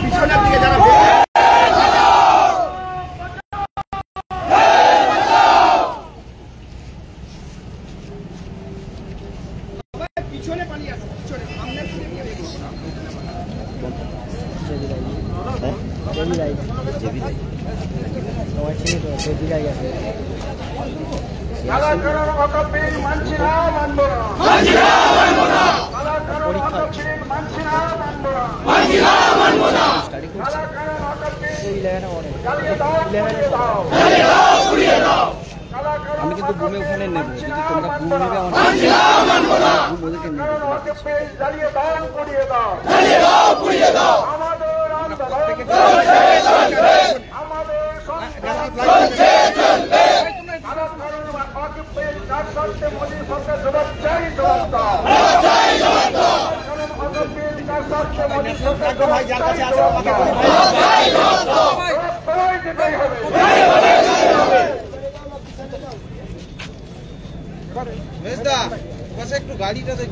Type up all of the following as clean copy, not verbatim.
পিছনের দিকে যারা পিছনে পালিয়ে আসে, পিছনে সামনে আমি কিন্তু বুমে ওখানে নেব, যদি তোমরা বুম নেবে একটু গাড়িটা দেখ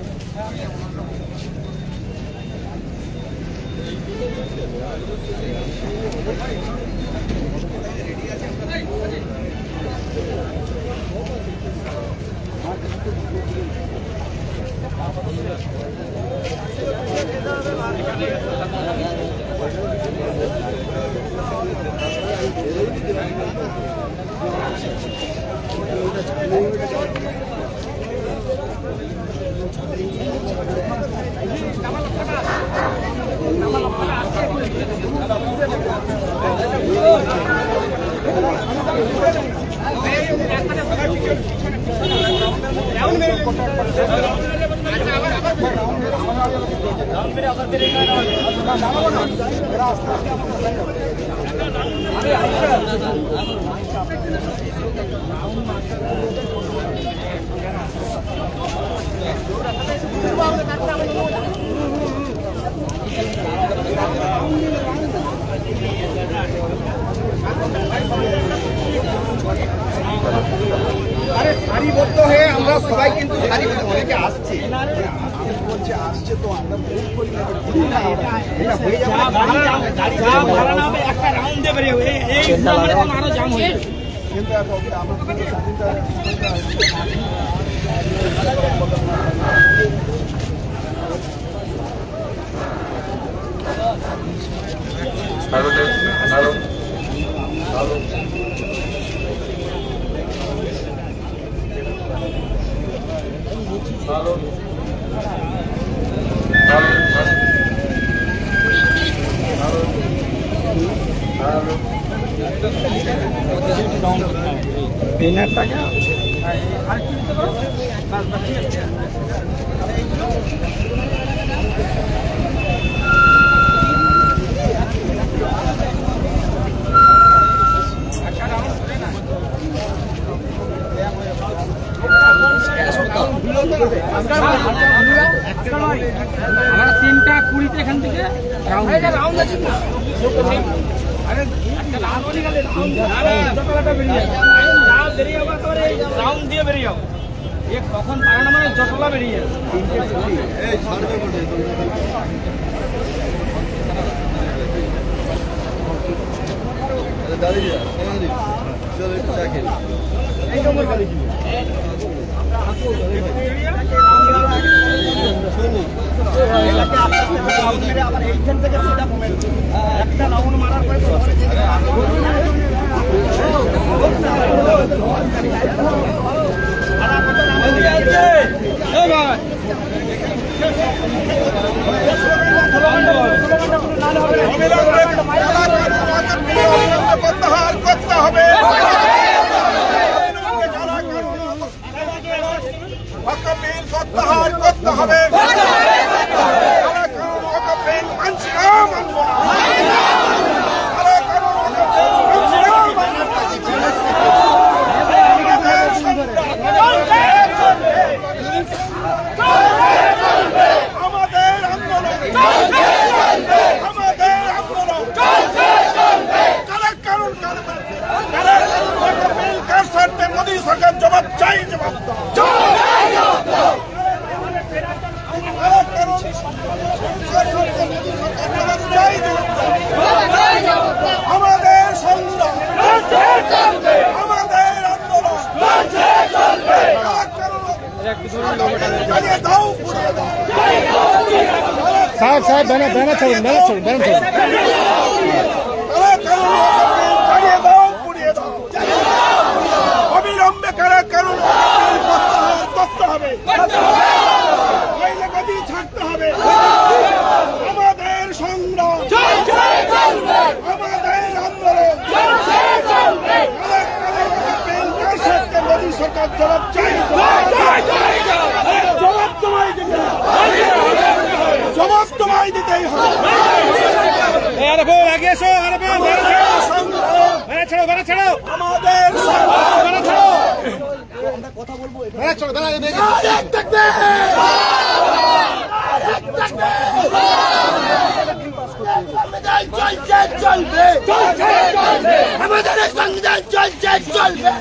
আরে সারিবদ্ধ হয়ে আমরা সবাই কিন্তু অনেকে আসছে বলছে আসছে তো আমরা একটা রাউন্ড দিয়ে বেরিয়ে আরো জাম হয়ে কিন্তু ডিনার টাকা আমরা 3:20 এখান থেকে রাউন্ড আছে রাউন্ড দিয়ে বেরিয়ে যাও কখন পারানো মানে জটলা বেরিয়ে আবার এইখান থেকে সিধা একটা রাউন্ড মারার পরে করতে হবে প্রত্যাহার করতে হবে আমাদের আন্দোলন साहब बैनर छोड़ो অবিলম্বে কারাকারণ করতে হবে, ছাড়তে হবে। আমাদের সংগ্রাম, আমাদের আন্দোলন, মোদী সরকার জবাব চাই, জবাব তোমায় দিতেই হবে। কথা বলবো চলবে, আমাদের সংবিধান চলছে, চলবে,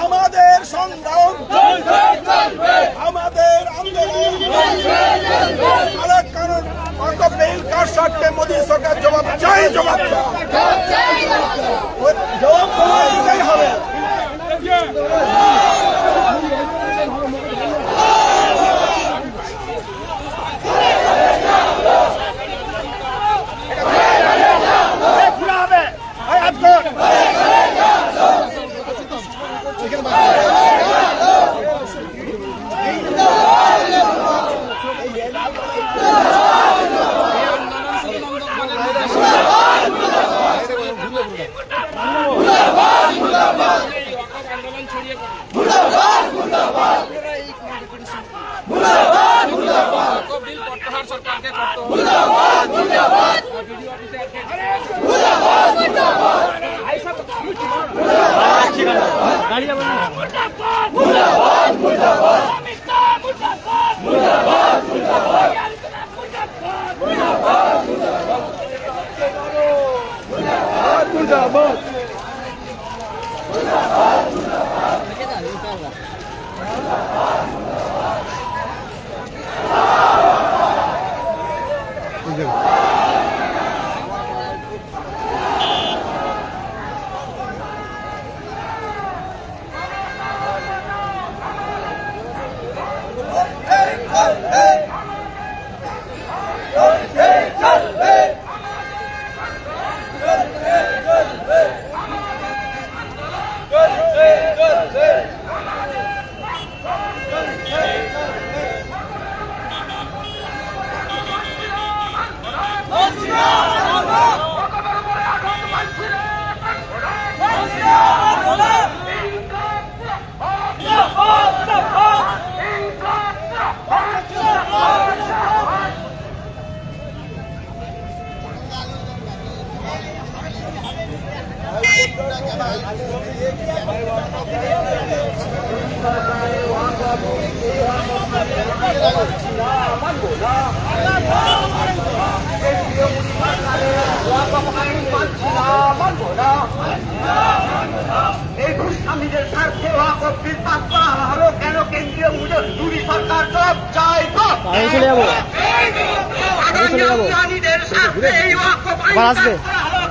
আমাদের সংগ্রাম, আমাদের আন্দোলন, কারণ বেল কার স্বার্থে মোদী সরকার জবাব চাই, জবাব জবাব দিতেই হবে। স্বামীদের স্বার্থে হলো কেন কেন্দ্রীয় মোদী সরকার সব চাই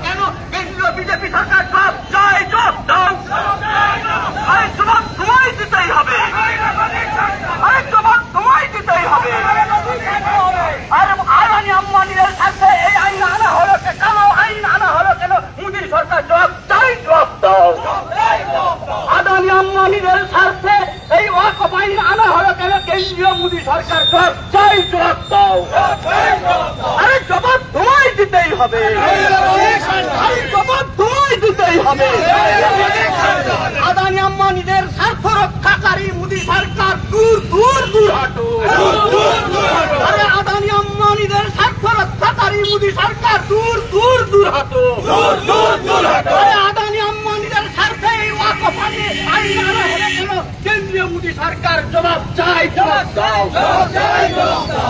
কেন কেন্দ্রীয় বিজেপি সরকার সব চাই জবাব তোমায় দিতেই হবে, জবাব তোমায় দিতেই হবে। আর আদানি আম্বানিদের স্বার্থে এই আইন আনা হলো কেন, আইন আনা হলো কেন মোদী সরকার জবাব চাই, জবাব দাও। আদানি আম্বানিদের স্বার্থে এই ওয়াকফ আইন আনা হলো কেন কেন্দ্রীয় মোদী সরকার জবাব চাই, জবাব দাও। আরে জবাব তোমায় দিতেই হবে, জবাব তোমায় দিতেই হবে। আদানি আম্বানিদের স্বার্থ রক্ষাকারী মোদী সরকার দূর দূর দূর হাঁটো। আরে আদানি আম্বানিদের স্বার্থ রক্ষাকারী মোদী সরকার দূর দূর দূর হাঁটো। আরে আদানি আম্বানিদের স্বার্থে এই ওয়াকফ আইন আনা হলে কেন কেন্দ্রীয় মোদী সরকার জবাব চাই, জবাব দাও।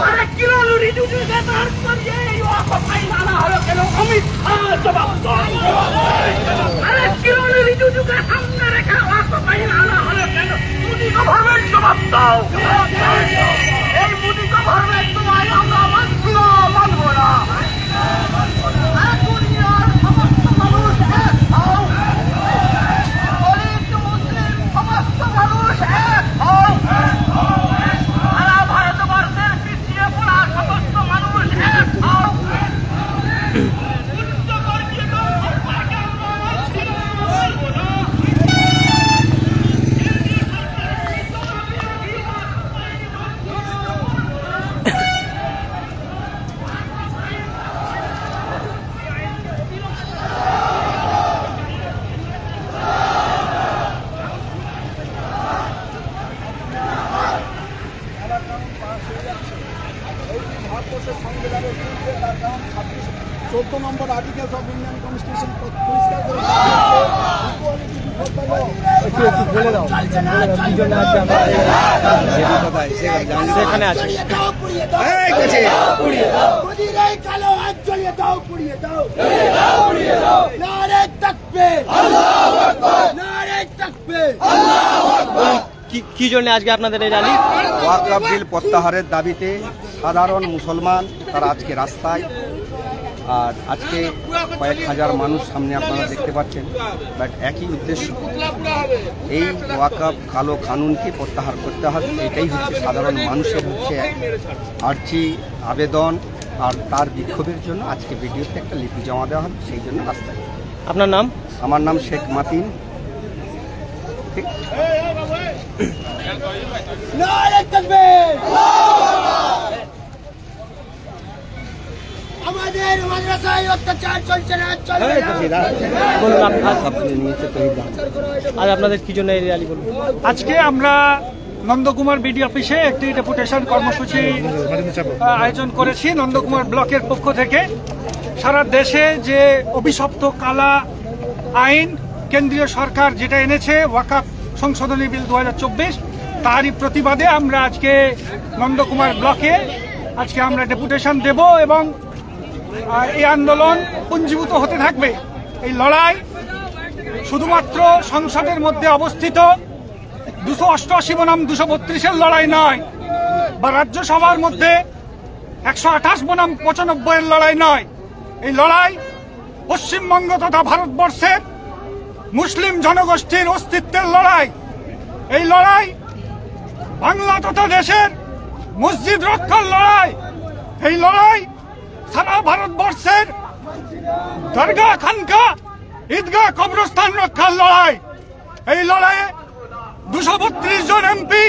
আরে কিরণ রিজিজুকে দাঁড় করিয়ে এই ওয়াকফ আইন আনা হলো কেন অমিত শাহ জবাব দাও। আরে কিরণ রিজিজুকে সামনে রেখে ওয়াকফ আইন আনা হলো কেন মোদী গভর্নমেন্ট জবাব দাও। এই মোদী গভর্নমেন্ট তোমায় আমরা মানব না, মানব না। দুনিয়ার সমস্ত মানুষ এক হও, দলিত মুসলিম সমস্ত মানুষ এক হও। ভারতবর্ষের সংবিধানের বিরুদ্ধে, তার কারণ 14 নম্বর আর্টিকেলস অফ ইন্ডিয়ান কনস্টিটিউশন পরিষ্কার করে ইকুয়ালিটি বিফোর দ্য ল। একটু বলে দাও কি জন্য আজকে আমরা যেটা কথা সেখানে আছি। এই কাছে পুড়িয়ে দাও, মোদির এই কালো হাত জ্বালিয়ে দাও, পুড়িয়ে দাও, পুড়িয়ে দাও। নারে তাকবীর, আল্লাহু আকবার, নারে তাকবীর, আল্লাহু আকবার। কি জন্য আজকে আপনাদের এই র্যালি? ওয়াকফ বিল প্রত্যাহারের দাবিতে সাধারণ মুসলমান তারা আজকে রাস্তায়, আর আজকে কয়েক হাজার মানুষ সামনে আপনারা দেখতে পাচ্ছেন, বাট একই উদ্দেশ্য, এই ওয়াকফ কালো কানুনকে প্রত্যাহার করতে হবে। এটাই হচ্ছে সাধারণ মানুষের হচ্ছে আর্জি আবেদন, আর তার বিক্ষোভের জন্য আজকে ভিডিওতে একটা লিপি জমা দেওয়া হবে, সেই জন্য রাস্তায়। আপনার নাম? আমার নাম শেখ মাতিন। ঠিক। আমাদের মাদ্রাসায় অত্যাচার চলছে না, চলবে না। আজ আপনাদের কি জন্য এই র্যালি বলুন? আজকে আমরা নন্দকুমার বিডি অফিসে একটি ডেপুটেশন কর্মসূচি আয়োজন করেছি নন্দকুমার ব্লকের পক্ষ থেকে। সারা দেশে যে অভিশপ্ত কালা আইন কেন্দ্রীয় সরকার যেটা এনেছে, ওয়াকফ সংশোধনী বিল 2024, তারই প্রতিবাদে আমরা আজকে নন্দকুমার ব্লকে আজকে আমরা ডেপুটেশন দেব এবং এই আন্দোলন পুঞ্জীভূত হতে থাকবে। এই লড়াই শুধুমাত্র সংসদের মধ্যে অবস্থিত 288 বনাম 232-এর লড়াই নয়, বা রাজ্যসভার মধ্যে 128 বনাম 95-এর লড়াই নয়। এই লড়াই পশ্চিমবঙ্গ তথা ভারতবর্ষের মুসলিম জনগোষ্ঠীর অস্তিত্বের লড়াই। এই লড়াই বাংলা তথা দেশের মসজিদ রক্ষার লড়াই। এই লড়াই সারা ভারতবর্ষের দরগা, খানকা, ঈদগাহ, কবরস্থান রক্ষার লড়াই। এই লড়াইয়ে 232 জন এমপি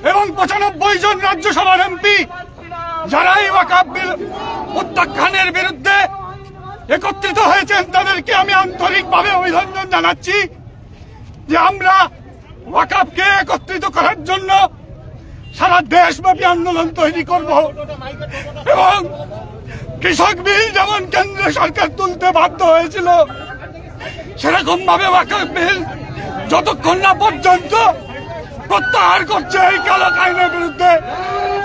এবং 95 জন রাজ্যসভার এমপি যারা এই ওয়াকফ বিল প্রত্যাখ্যানের বিরুদ্ধে একত্রিত হয়েছেন, তাদেরকে আমি আন্তরিকভাবে অভিনন্দন জানাচ্ছি যে আমরা ওয়াকফকে একত্রিত করার জন্য সারা দেশব্যাপী আন্দোলন তৈরি করব। এবং কৃষক বিল যেমন কেন্দ্র সরকার তুলতে বাধ্য হয়েছিল, সেরকম ভাবে ওয়াকফ বিল যতক্ষণ না পর্যন্ত প্রত্যাহার করছে এই কালো আইনের বিরুদ্ধে,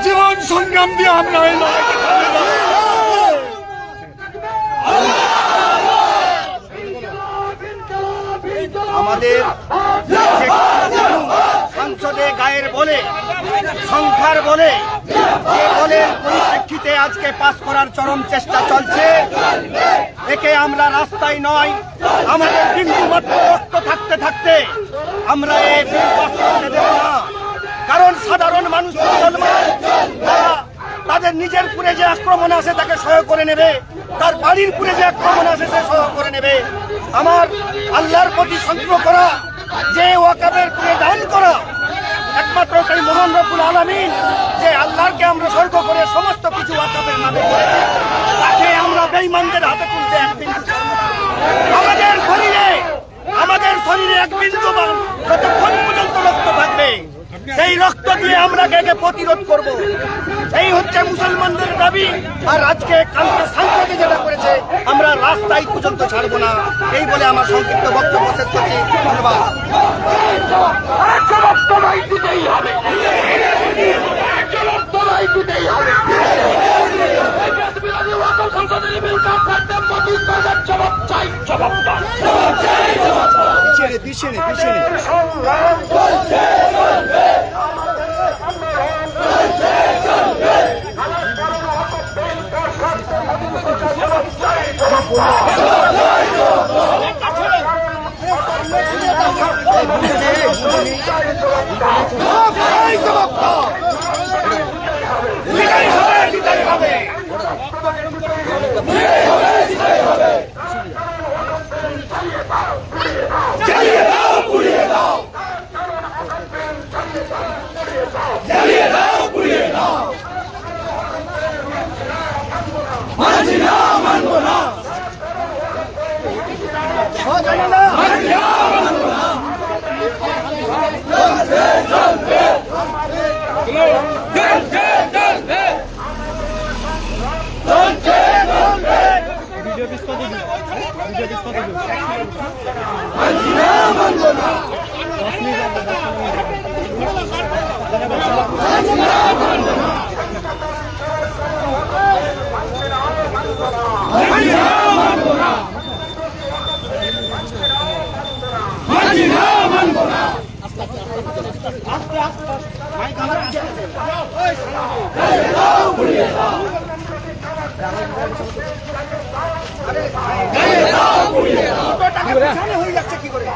জীবন সংগ্রাম দিয়ে আমরা এই লড়াইকে চালিয়ে যাব। আমাদের সংসদে গায়ের বলে, সংখ্যার বলে, যে বলের পরিপ্রেক্ষিতে আজকে পাস করার চরম চেষ্টা চলছে, একে আমরা রাস্তায় নয়, আমাদের বিন্দু মাত্র রক্ত থাকতে থাকতে আমরা এই বিল পাস করতে দেব না। কারণ সাধারণ মানুষ মুসলমান, তারা তাদের নিজের পুরে যে আক্রমণ আসে তাকে সহায় করে নেবে, তার বাড়ির পুরে যে আক্রমণ আসে সে সহায় করে নেবে। আমার আল্লাহর প্রতি সংগ্রহ করা, যে ওয়াকফের পুরে দান করা, একমাত্র সেই মহান রব্বুল আলামিন যে আল্লাহকে আমরা স্বর্গ করে সমস্ত কিছু ওয়াকফের নামে করেছি, তাকে আমরা বেঈমানদের হাতে তুলতে এক বিন্দু ছাড়ব না। আমাদের শরীরে এক বিন্দু যতক্ষণ পর্যন্ত রক্ত থাকবে, সেই রক্ত দিয়ে আমরা একে প্রতিরোধ করব। এই হচ্ছে মুসলমানদের দাবি। আর আজকে কালকে সংসদে যেটা করেছে, আমরা রাস্তায় পর্যন্ত ছাড়বো না। এই বলে আমার সংক্ষিপ্ত বক্তব্য শেষ করছি। ধন্যবাদ। পিছনে হয়ে যাচ্ছে কি করে?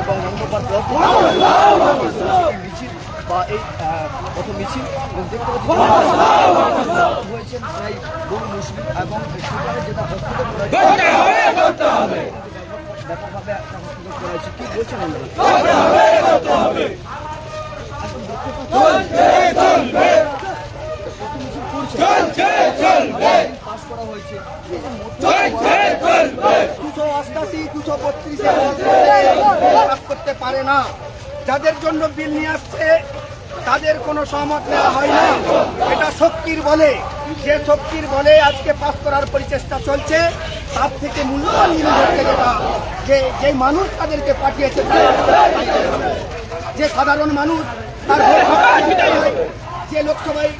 এবং অন্ধকার মিছিল বা এই প্রথম মিছিল এবং দেখতে হয়েছেন প্রায় বহু মুসলিম এবং যেটা হস্তক্ষেপ ব্যাপকভাবে একটা হস্তক্ষেপ করা হয়েছে। কি বলছেন পাশ করা হয়েছে 288, 232 পাস করতে পারে না। যাদের জন্য বিল নিয়ে আসছে তাদের কোনো সহমত নেওয়া হয় না। এটা শক্তির বলে, যে শক্তির বলে আজকে পাস করার পরিচেষ্টা চলছে। তার থেকে মূল্যবান জিনিস হচ্ছে যে মানুষ তাদেরকে পাঠিয়েছে, যে সাধারণ মানুষ তার যে লোকসভায়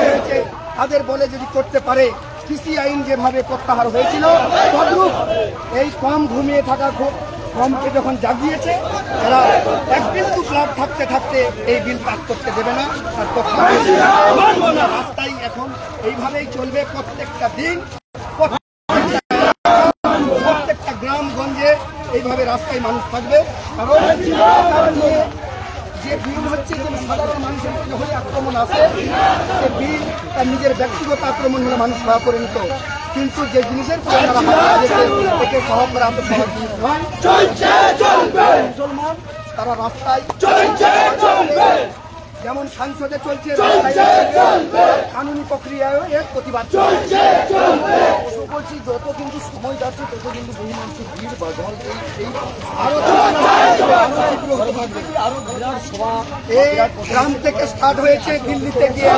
হয়েছে তাদের বলে যদি করতে পারে, কৃষি আইন যেভাবে প্রত্যাহার হয়েছিল তদ্রূপ এই কম ঘুমিয়ে থাকা কমকে যখন জাগিয়েছে, তারা এক বিন্দু ক্লাব থাকতে থাকতে এই বিল পাস করতে দেবে না। আর রাস্তায় এখন এইভাবেই চলবে প্রত্যেকটা দিন, প্রত্যেকটা গ্রামগঞ্জে এইভাবে রাস্তায় মানুষ থাকবে। কারণ যে বিল হচ্ছে যে সাধারণ মানুষের হয়ে আক্রমণ আসে, সে বিল তার নিজের ব্যক্তিগত আক্রমণ হলে মানুষ ভয় করে নিত, কিন্তু যে জিনিসের একে সহ করা এত সহজ জিনিস নয়। মুসলমান তারা রাস্তায় যেমন সংসদে চলছে, কানুনি প্রক্রিয়ায় এর প্রতিবাদ চলছে। বলছি যত কিন্তু সময় যাচ্ছে তত কিন্তু বহু মানুষের ভিড় বা জল আরো এই গ্রাম থেকে স্টার্ট হয়েছে দিল্লিতে গিয়ে,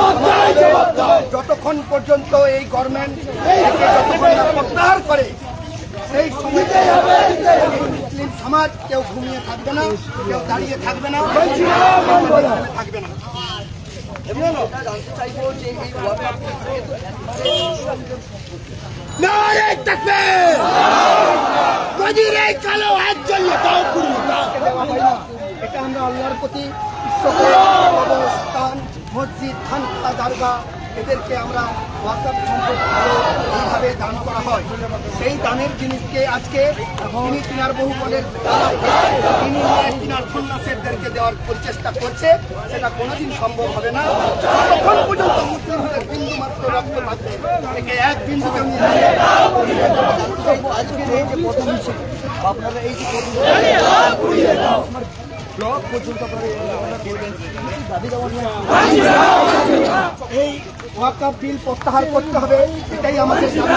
যতক্ষণ পর্যন্ত এই গভর্নমেন্ট প্রত্যাহার করে সেই সময়টা মুসলিম সমাজ কেউ ঘুমিয়ে থাকবে না, কেউ দাঁড়িয়ে থাকবে না, থাকবে না। জানতে চাইবো যে এই এটা আমরা আল্লাহর প্রতি কবরস্থান, মসজিদ, খানকা, দরগা এদেরকে আমরা ওয়াকফ সম্পদ এইভাবে দান করা হয়। সেই দানের জিনিসকে আজকে তিনি তিনার বহু পদের তিনি তিনার সন্ন্যাসীদেরকে দেওয়ার প্রচেষ্টা করছে, সেটা কোনোদিন সম্ভব হবে না। ততক্ষণ পর্যন্ত মুসলিমদের বিন্দু মাত্র রক্ত থাকবে, থেকে এক বিন্দুকে আজকের এই যে প্রথম মিছিল আপনারা এই যে ব্লক পর্যন্ত দাবি দেওয়া এই ওয়াকফ বিল প্রত্যাহার করতে হবে, এটাই আমাদের দাবি।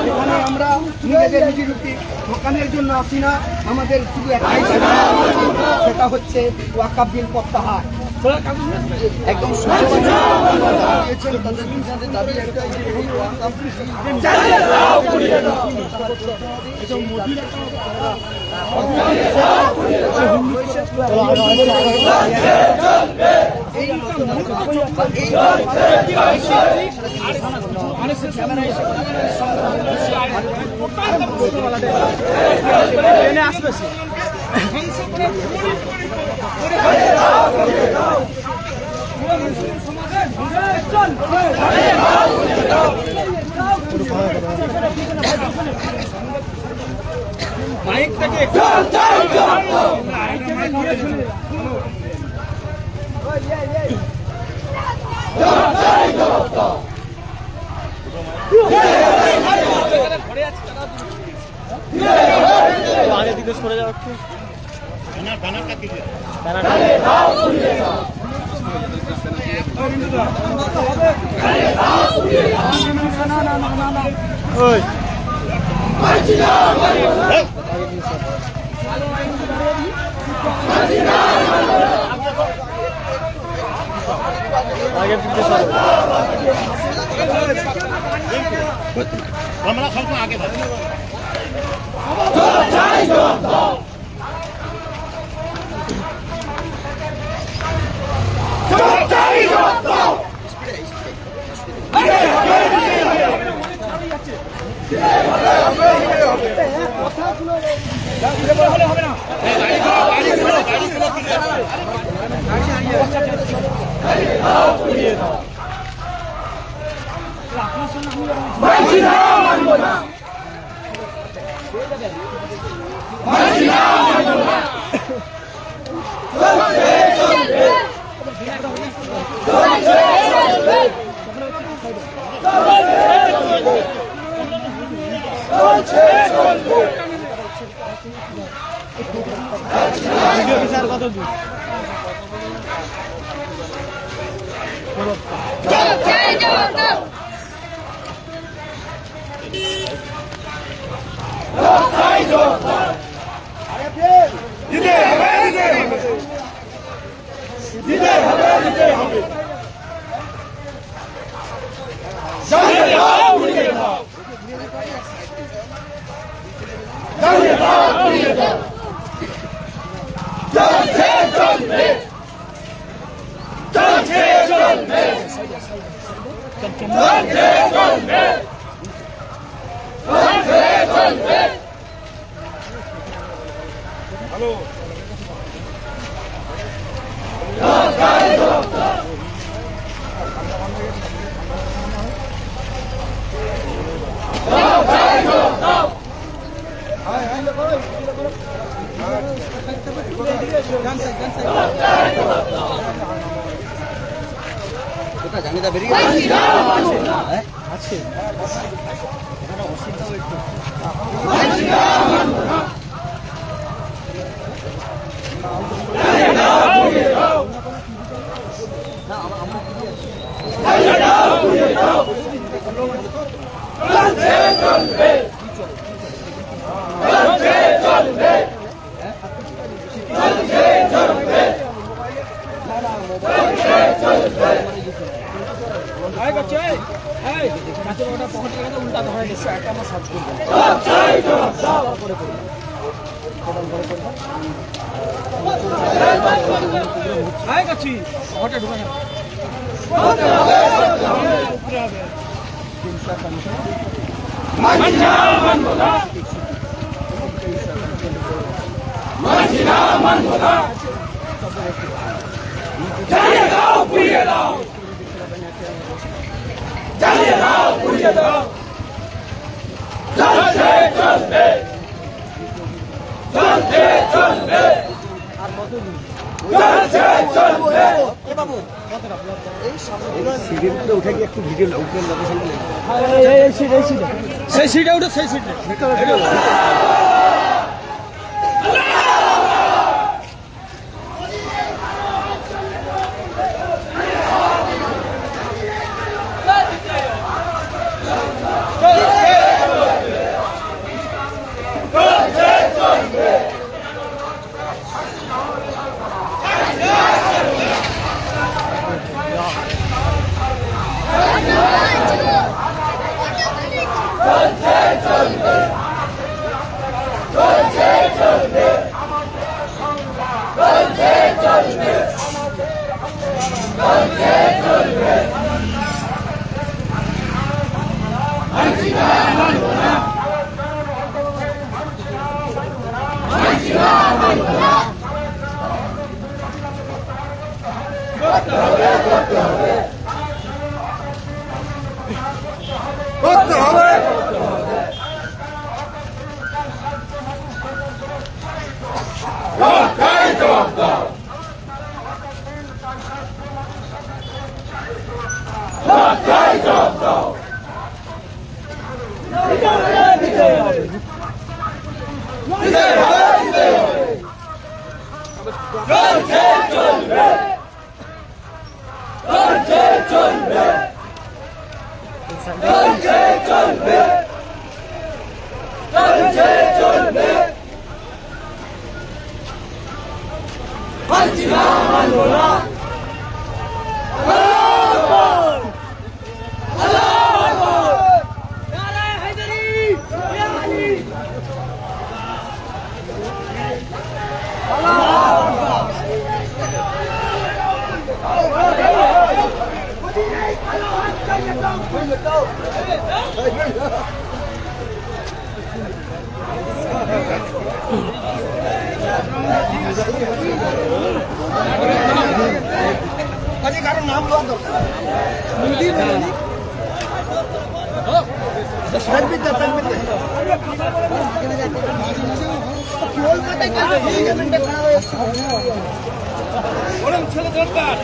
এখানে আমরা নিজেদের নিজেরূপী দোকানের জন্য আসি না, আমাদের শুধু একটাই সেটা হচ্ছে ওয়াকফ বিল প্রত্যাহার। একদম তাদের দাবি একটাই যে এই ওয়াকফ আসবে মাইক থেকে আগে দিকে সরে যাও একটু, আগে দিকে আমরা সবসময় আগে থাকি। কারণ নাম লওয়া দরকার ছেলে দরকার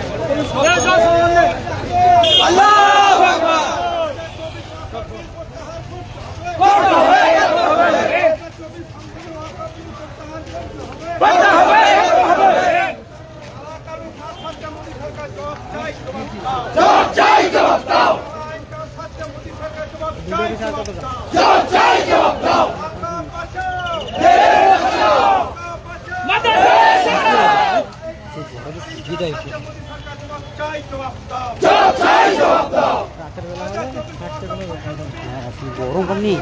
গরম কম নেই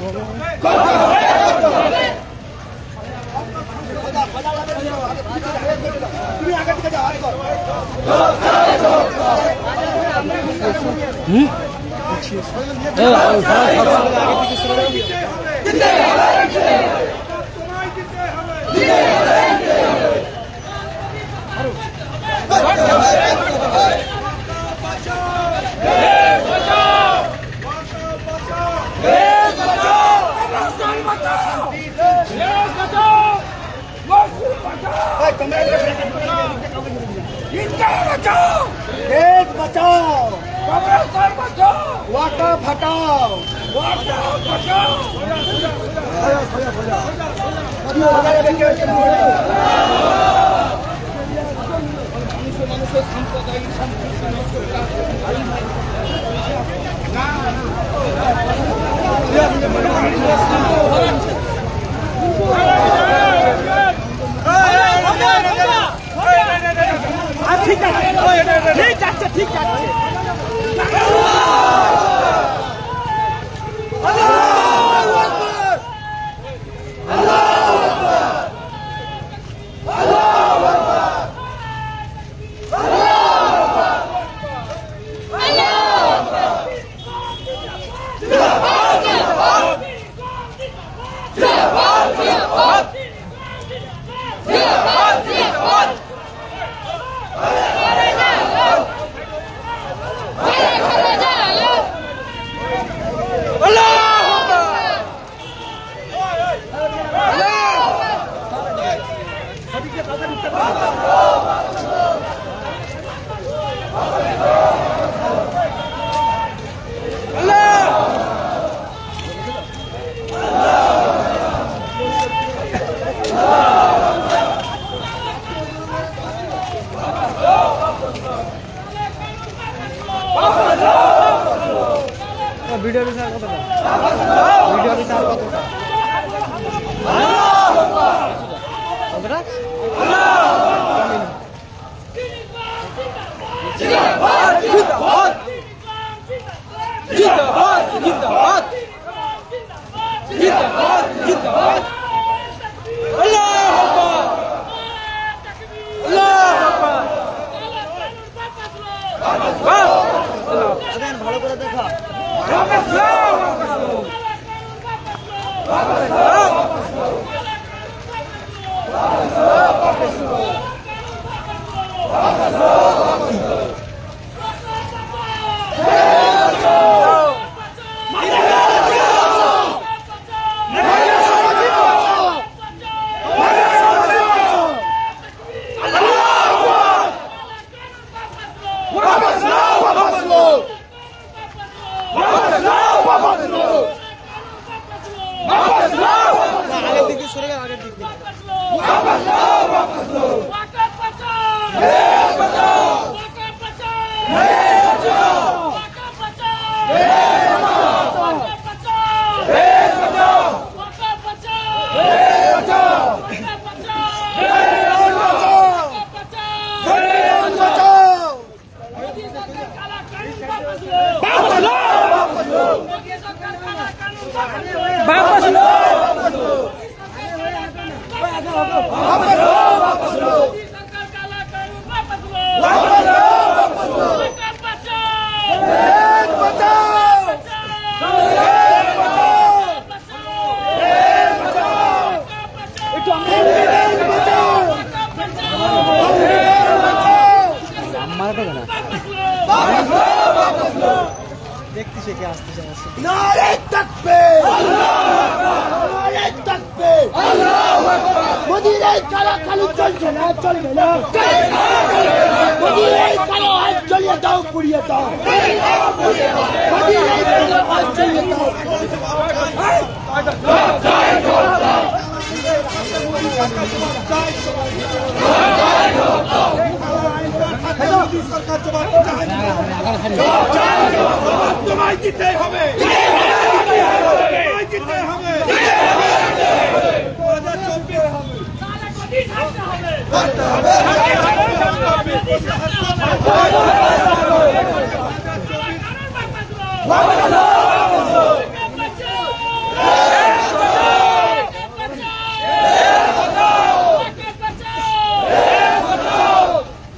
देश बचाओ वाटा फटाओ মানুষের সাম্প্রদায়িক ঠিক আছে ঠিক আছে वीडियो भी सार वीडियो भी सार ভালো করে দেখা আগের দিকে সরে গেল আগের দিকে 26-এ কে আসতে চায়? নারে তাকবীর, নারে তাকবীর, মোদির এই কালো কালো চলছে না, চলবে না। মোদির এই কালো হাত জ্বলিয়ে দাও, পুড়িয়ে দাও। মোদির এই কালো হাত জ্বলিয়ে দাও। সরকার জবাব তোমায় দিতে হবে, তোমায় দিতে হবে।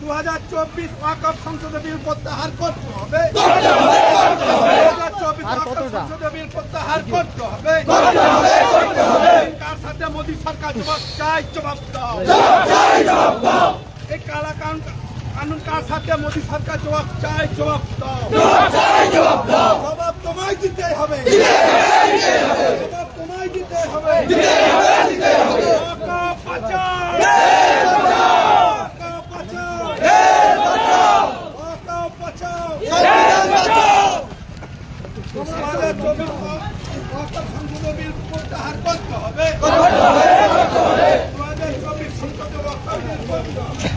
2024 ওয়াকফ সংসদীয় বিল প্রত্যাহার করতে হবে। 2024 ওয়াকফ সংসদীয় বিল প্রত্যাহার করতে হবে। কার সাথে মোদী সরকার জবাব চাই, জবাব দাও। এই কালা কানুন কার সাথে মোদী সরকার জবাব চাই, জবাব দাও। জবাব তোমায় দিতে হবে, জবাব তোমায় দিতে হবে। ওয়াকফ বাঁচাও, ওয়াকফ বাঁচাও, ওয়াকফ বাঁচাও। 2024 ওয়াকফ সংসদীয় বিল প্রত্যাহার করতে হবে। 2024 সংসদীয় ওয়াকফ বিল করতে হবে।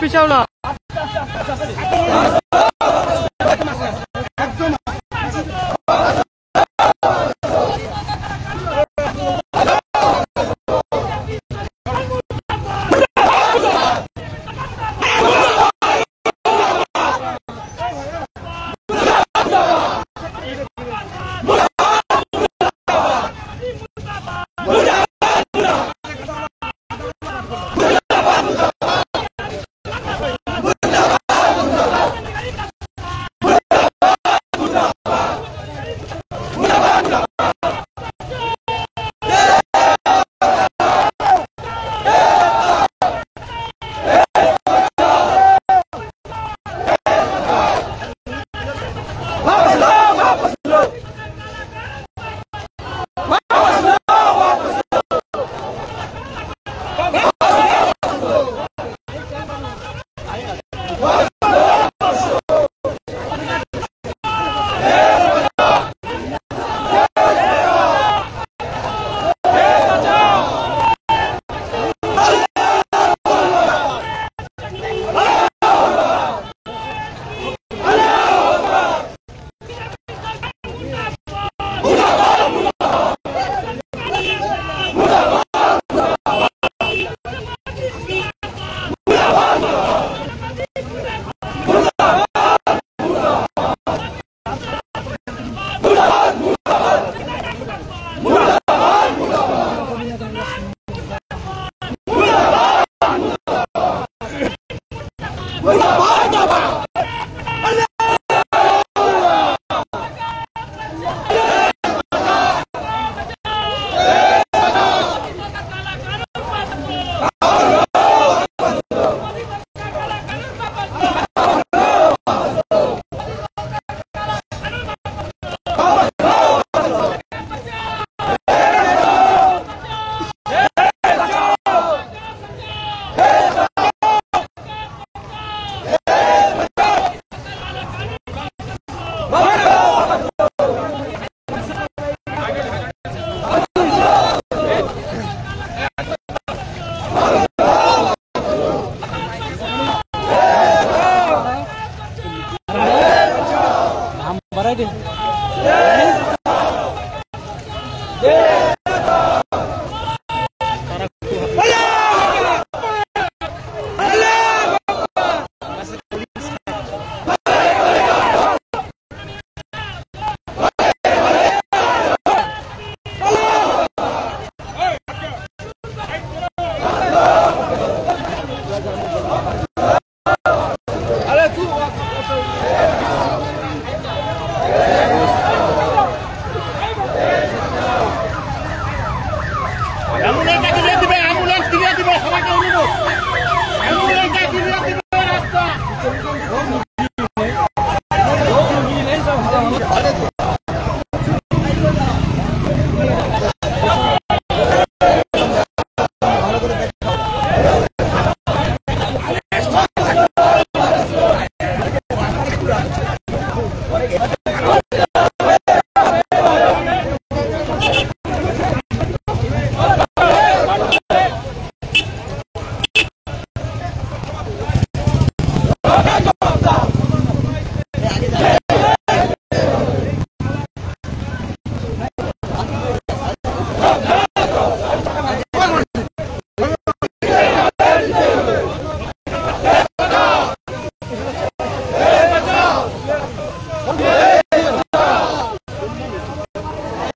পিছাও না।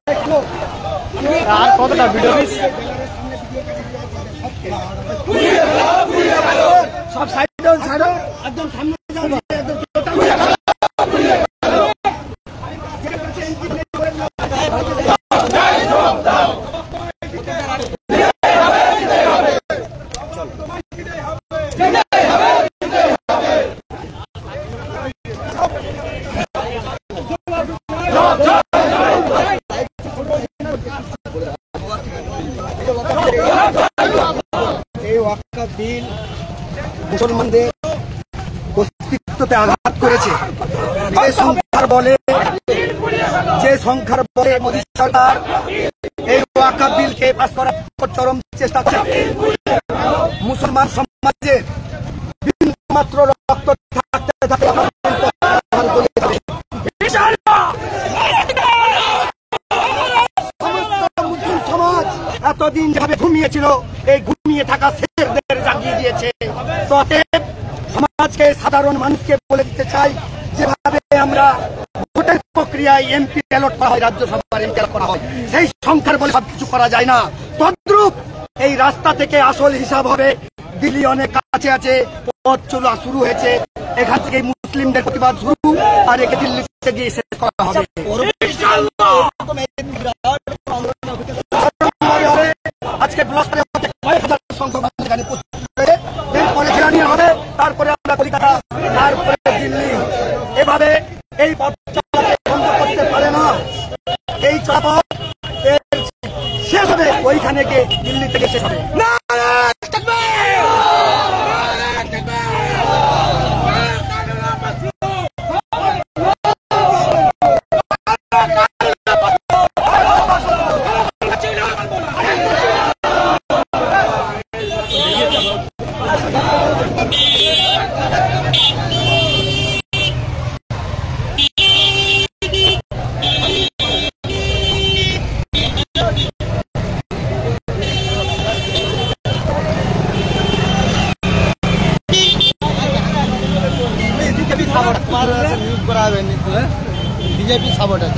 আর কতটা ভিডিও সব সাইড একদম সামনে যাবে একদম এই ওয়াকফ বিল মুসলমানদের অস্তিত্বতে আঘাত করেছে। যে সংখ্যার বলে মোদী সরকার এই ওয়াকফ বিলকে পাস করার চরম চেষ্টা করছে। মুসলমান সমাজের মাত্র রক্ত থাকতে থাকতে মুসলিম সমাজ এতদিন যেভাবে ঘুমিয়েছিল এই ঘুমিয়ে থাকা শেরদের জাগিয়ে দিয়েছে। অতএব সমাজকে সাধারণ মানুষকে বলে দিতে চাই, যেভাবে আমরা ভোটের প্রক্রিয়ায় এমপি ব্যালট করা হয়, রাজ্যসভার এমপি করা হয়, সেই সংখ্যার বলে সবকিছু করা যায় না। তদ্রূপ এই রাস্তা থেকে আসল হিসাব হবে। দিল্লি অনেক কাছে আছে, পথ চলা শুরু হয়েছে, এখান থেকে মুসলিমদের প্রতিবাদ শুরু, আর একে দিল্লিতে গিয়ে শেষ করা হবে। আজকে হবে, তারপরে আমরা কলকাতা, তারপরে দিল্লি, এভাবে এই পথ চলাকে বন্ধ করতে পারে না। এই চলাপথ শেষ হবে ওইখানে গিয়ে দিল্লি থেকে শেষ হবে। বিজেপি সাপোর্টার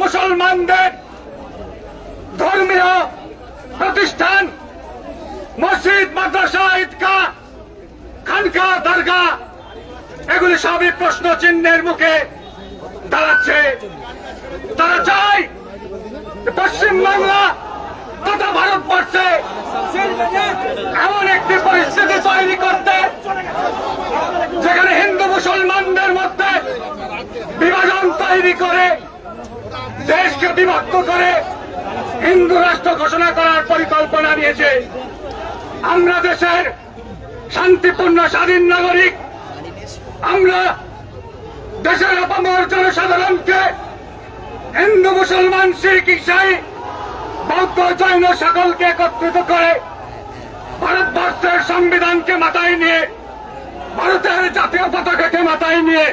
মুসলমানদের ধর্মীয় প্রতিষ্ঠান, মসজিদ, মাদ্রাসা, ঈদগাহ, খানকা, দরগা, এগুলি সবই প্রশ্ন চিহ্নের মুখে দাঁড়াচ্ছে। তারা চায় পশ্চিমবাংলা তথা ভারতবর্ষে এমন একটি পরিস্থিতি তৈরি করতে, যেখানে হিন্দু মুসলমানদের মধ্যে বিভাজন তৈরি করে দেশকে বিভক্ত করে হিন্দু রাষ্ট্র ঘোষণা করার পরিকল্পনা নিয়েছে। আমরা দেশের শান্তিপূর্ণ স্বাধীন নাগরিক, আমরা দেশের আপামর জনসাধারণকে হিন্দু, মুসলমান, শিখ, ইসাই, বৌদ্ধ, জৈন সকলকে একত্রিত করে ভারতবর্ষের সংবিধানকে মাথায় নিয়ে, ভারতের জাতীয় পতাকাকে মাথায় নিয়ে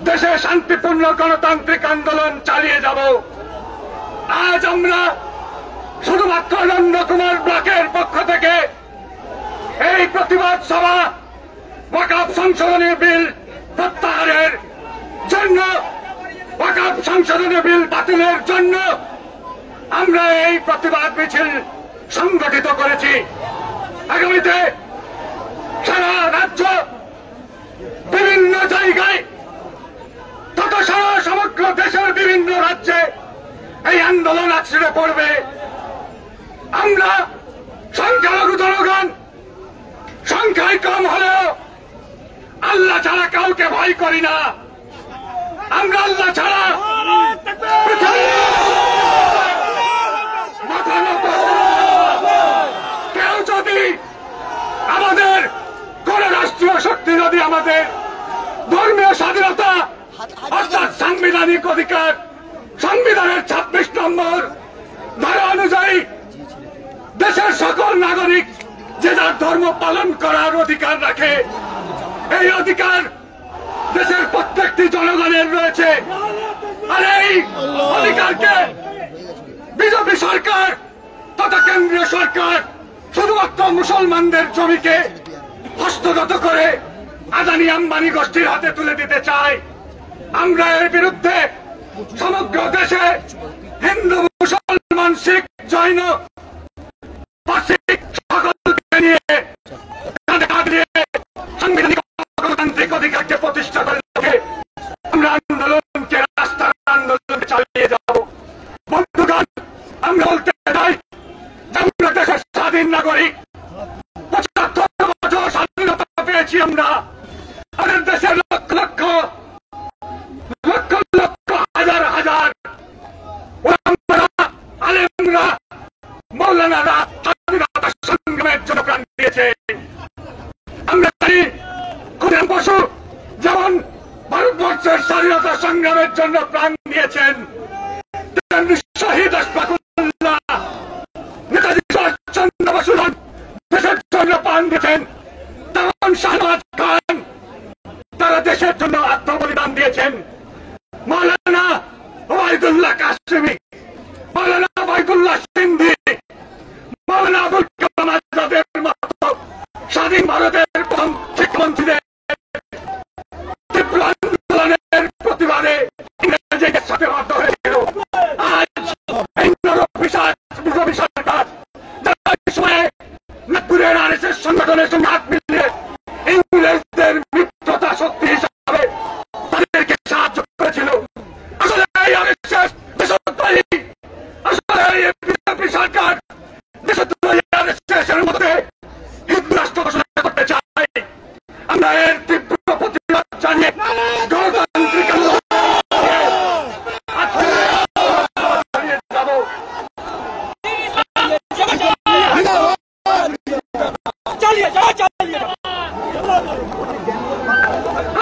দেশে শান্তিপূর্ণ গণতান্ত্রিক আন্দোলন চালিয়ে যাব। আজ আমরা শুধুমাত্র নন্দকুমার ব্লকের পক্ষ থেকে এই প্রতিবাদ সভা ওয়াকফ সংশোধনী বিল প্রত্যাহারের জন্য, ওয়াকফ সংশোধনী বিল বাতিলের জন্য আমরা এই প্রতিবাদ মিছিল সংগঠিত করেছি। আগামীতে সারা রাজ্য, বিভিন্ন জায়গায় তথা সারা সমগ্র দেশের বিভিন্ন রাজ্যে এই আন্দোলন আছড়ে পড়বে। আমরা সংখ্যালঘু জনগণ সংখ্যায় কম হলেও আল্লাহ ছাড়া কাউকে ভয় করি না। আমরা আল্লাহ ছাড়া মাথা নত। কেউ যদি আমাদের কোন রাষ্ট্রীয় শক্তি যদি আমাদের ধর্মীয় স্বাধীনতা অর্থাৎ সাংবিধানিক অধিকার, সংবিধানের 26 নম্বর ধারা অনুযায়ী দেশের সকল নাগরিক যে যার ধর্ম পালন করার অধিকার রাখে, এই অধিকার দেশের প্রত্যেকটি জনগণের রয়েছে। আর এই অধিকারকে বিজেপি সরকার তথা কেন্দ্রীয় সরকার শুধুমাত্র মুসলমানদের জমিকে হস্তগত করে আদানি আম্বানি গোষ্ঠীর হাতে তুলে দিতে চায়। আমরা এর বিরুদ্ধে সমগ্র দেশে হিন্দু, মুসলমান, শিখ, জৈন, পার্সিক সকলকে নিয়ে সাংবিধানিক গণতান্ত্রিক অধিকারকে প্রতিষ্ঠা করে আমরা আন্দোলনকে, রাস্তার আন্দোলন চালিয়ে যাব। বন্ধুগণ, আমরা বলতে চাই আমরা দেশের স্বাধীন নাগরিক, 75 বছর স্বাধীনতা পেয়েছি আমরা। আমাদের দেশের লক্ষ লক্ষ লক্ষ লক্ষ হাজার হাজার আলেমরা, মৌলানারা স্বাধীনতা সংগ্রামের জন্য প্রাণ দিয়েছে। আমরা জানি ক্ষুদিরাম বসু যেমন ভারতবর্ষের স্বাধীনতা সংগ্রামের জন্য প্রাণ দিয়েছেন, তেমনি শহীদ আশফাকুল্লাহ, নেতাজি সুভাষচন্দ্র বসু দেশের জন্য প্রাণ দিয়েছেন, তেমন শাহবাজ খান তারা দেশের জন্য আত্মবলিদান দিয়েছেন। মৌলানা ওবায়দুল্লাহ কাসেমি, মৌলানা ওবায়দুল্লাহ সিন্ধি, মৌলানা আবুল কালাম আজাদের মতো স্বাধীন ভারতের প্রথম শিক্ষামন্ত্রীদের তীব্র আন্দোলনের প্রতিবাদে ইংরেজদের সাথে বাধ্য হয়েছিল। আজ বিজেপি সরকার সময়ে নাগপুরের আরএসএস সংগঠনের সঙ্গে হাত মিলিয়ে ইংরেজদের মিত্রতা শক্তি হিসাবে তাদেরকে সাহায্য করেছিল। আসলে এই আরএসএস দেশদ্রোহী, আসলে এই বিজেপি সরকার দেশদ্রোহী আরএসএসের মধ্যে হিন্দু রাষ্ট্র ঘোষণা করতে চায়। আমরা এর তীব্র প্রতিবাদ জানিয়ে গণতান্ত্রিক আন্দোলন যাব।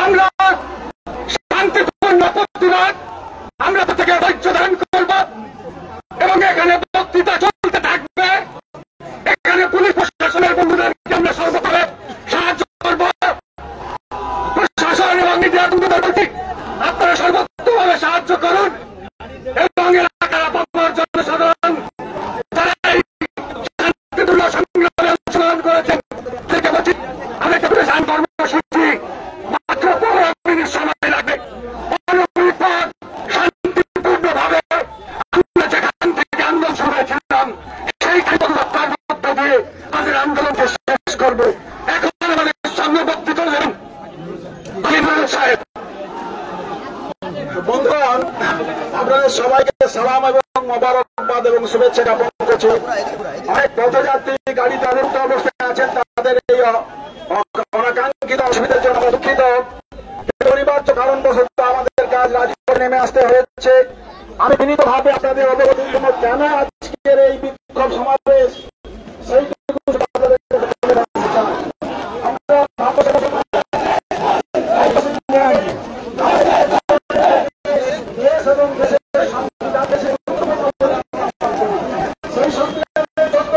আমরা শান্তিপূর্ণ প্রতিবাদ আমরা থেকে ধৈর্য ধারণ করব এবং এখানে বক্তৃতা চলতে থাকবে। এখানে পুলিশ প্রশাসনের বন্ধুদেরকে আমরা সর্বভাবে সাহায্য করব। প্রশাসন এবং মিডিয়ার বন্ধুদের বলছি, আপনারা সর্বোত্তমভাবে সাহায্য করুন এবং এলাকার আপামর জনসাধারণ যারা এই শান্তিপূর্ণ সংগ্রামে অংশগ্রহণ করেছেন তাদেরকে বলছি, আমাদের কর্মসূচি মাত্র 15 সামনে বক্তৃতা দেন সাহেব। বন্ধুগণ, আপনাদের সবাইকে সালাম এবং মোবারকবাদ এবং শুভেচ্ছা জ্ঞাপন করছি। অনেক পথযাত্রী গাড়িতে অবরুদ্ধ অবস্থায় আছেন, তাদের এই অনাকাঙ্ক্ষিত অসুবিধার জন্য দুঃখিত। অনিবার্য কারণবশত আমাদের কাজ রাজপথে নেমে আসতে হয়েছে। আমি বিনীতভাবে আপনাদের অবগতির জন্য কেন আজকের এই বিক্ষোভ সমাবেশ সেইটুকু আপনাদেরকে বলে রাখতে চাই। আমরা দেশ এবং দেশের সংবিধান দেশের সেই সংবিধানের যত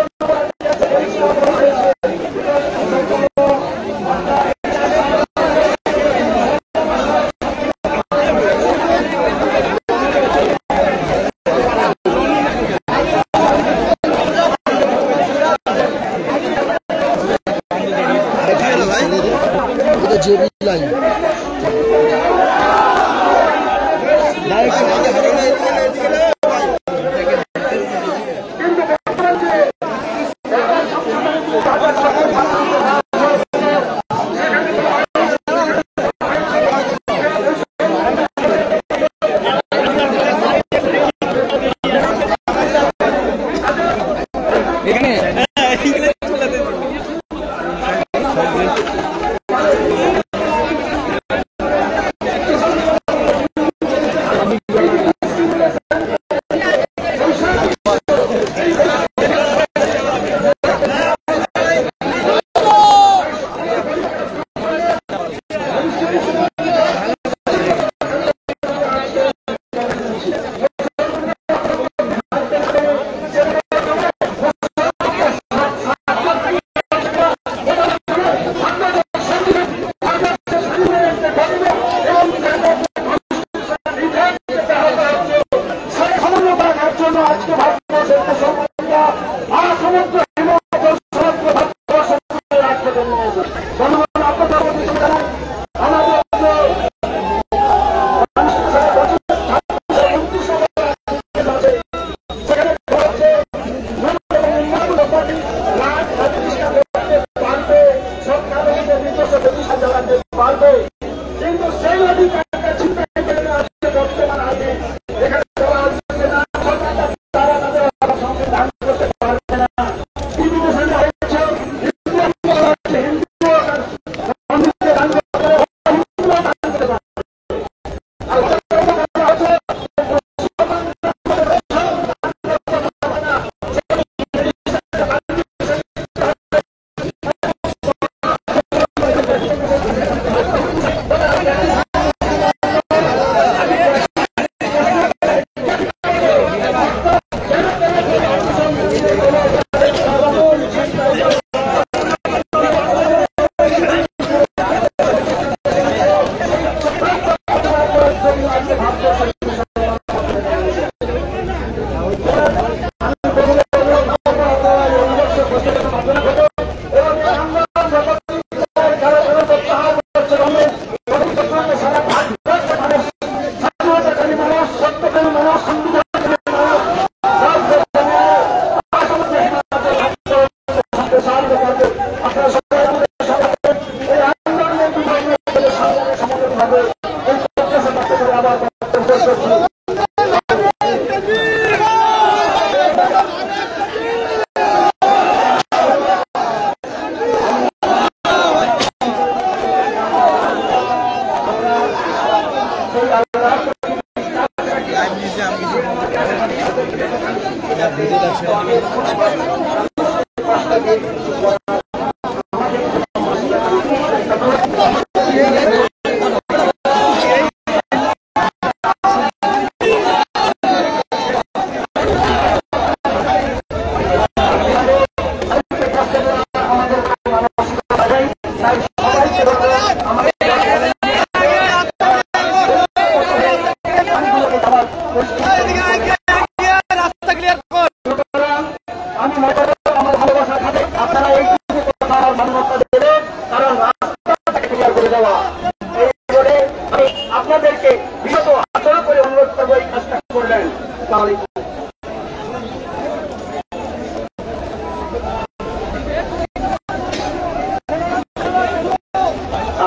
আপনাদেরকে বিগত আচরণ করে অনুরোধ করবো এই কাজটা করলেন।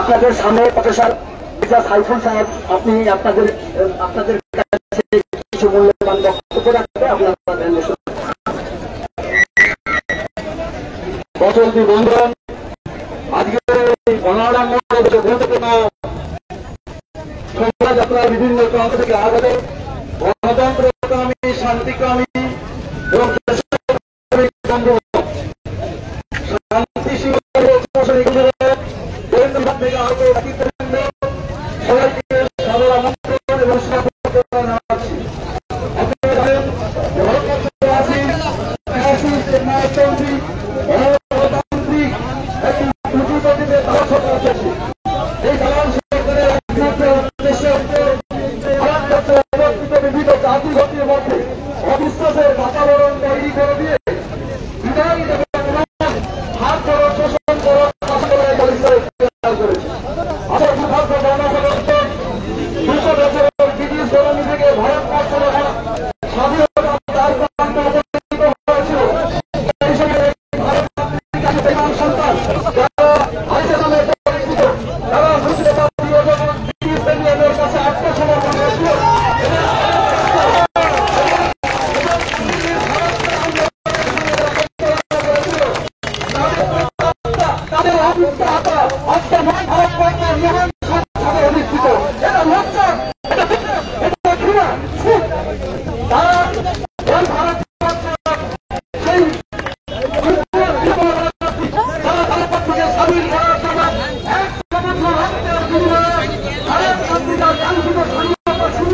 আপনাদের সামনে প্রফেসর সাইফুল সাহেব আপনি আপনাদের কাছে কিছু মূল্যবান বক্তব্য রাখতে আপনারা বছরটি বন্ধন আজকে অনারাম গুরুত্বপূর্ণ শোভাযাত্রার বিভিন্ন প্রান্ত থেকে আগত গণতন্ত্রকামী শান্তিকামী এবং শান্তি থেকে আগত সবাইকে সাদর আমন্ত্রণ এবং স্বাগত জানাচ্ছি। আপনারা জানেন গণতান্ত্রিক একটি পুঁজিপতিতে দালাল সরকার চলছে। এই দালাল সরকারের একমাত্র উদ্দেশ্য হচ্ছে বিভিন্ন জাতিগতির মধ্যে অবিশ্বাসের বাতাবরণ তৈরি করে দিয়ে বিদায় হাত ধরো শোষণ করো করেছে। আবার দুর্ভাগ্য জনসাধারণ 200 বছরের ব্রিটিশ কলোনি থেকে ভারতবর্ষ স্বাধীনতা তার প্রান্ত উপনীত হয়েছিল। এই সময় সন্তান যারা আইসে নামে পরিচিত তারা মুসলিম ব্রিটিশ ইন্ডিয়ানের কাছে আত্মসমর্পণ করেছিল। তাদের অভিজ্ঞতা আজকে নয় ভারতবর্ষের মহান সংসদে অনুষ্ঠিত। এটা লজ্জা, এটা ঘৃণা। তারা এই ভারতবর্ষের সেই তারা ভারতবর্ষকে স্বাধীন করার জন্য এক সমুদ্র রক্তের বিনিময়ে ভারত পত্রিকার কাঙ্ক্ষিত স্বাধীনতা শুরু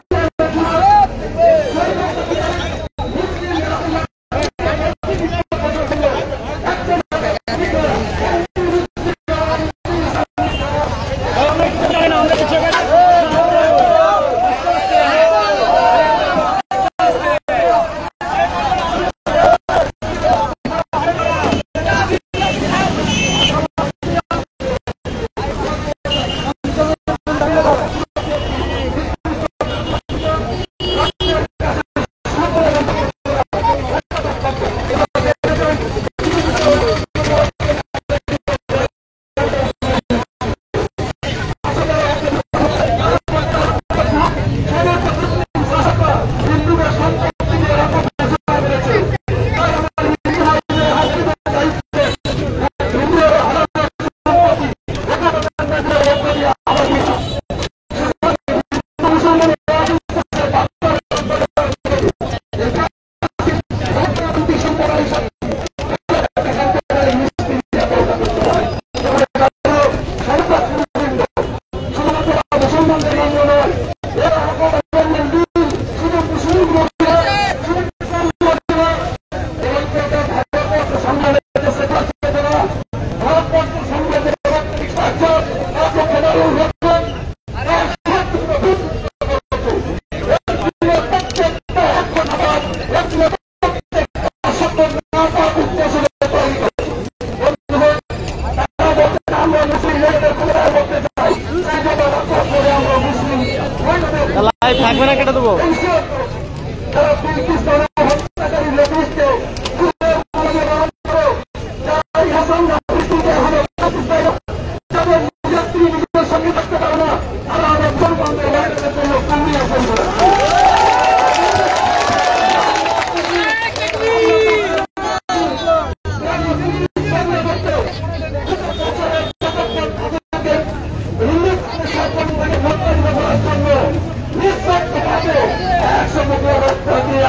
থাকবে না, কেটে দেবো।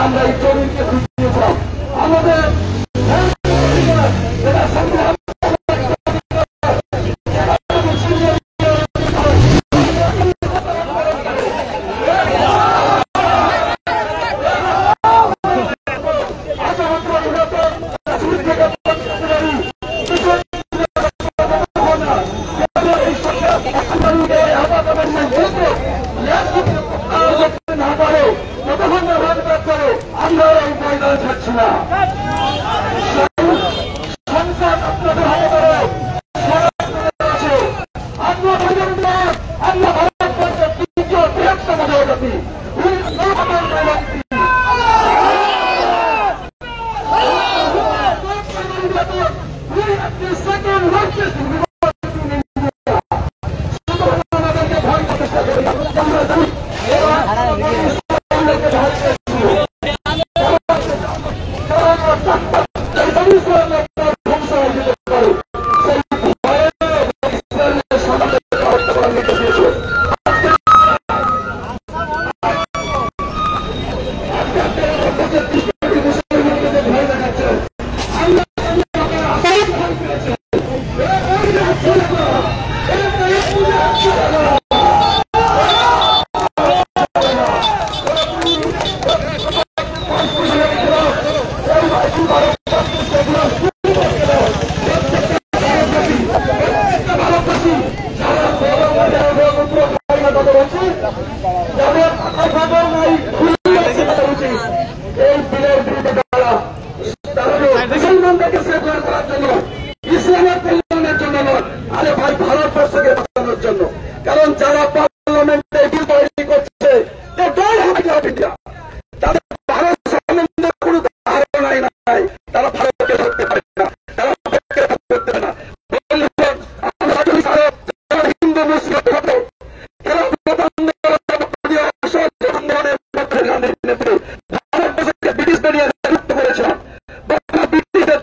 আমরা এই তরুণকে খুঁজিয়েছিলাম আমাদের না পারে ততক্ষণ আমরা এই ময়দানে থাকছি না। সংসদ আপনাদের হাতে আছে। আমরা ভারতবর্ষের তৃতীয় বৃহত্তম জাতি ইসলামের কল্যাণের জন্য নয়, আরে ভাই ভারতবর্ষকে বাঁচানোর জন্য। কারণ যারা পার্লামেন্টে বিল তৈরি করছে তাদের ভারত সম্বন্ধে কোনো ধারণাই নাই, তারা ভারতকে ধরতে পারে না, তারা ভারতকে ধরতে পারে না। হিন্দু মুসলিম ভারতবর্ষকে ব্রিটিশ বেরিয়ে মুক্ত করেছিলাম। ব্রিটিশদের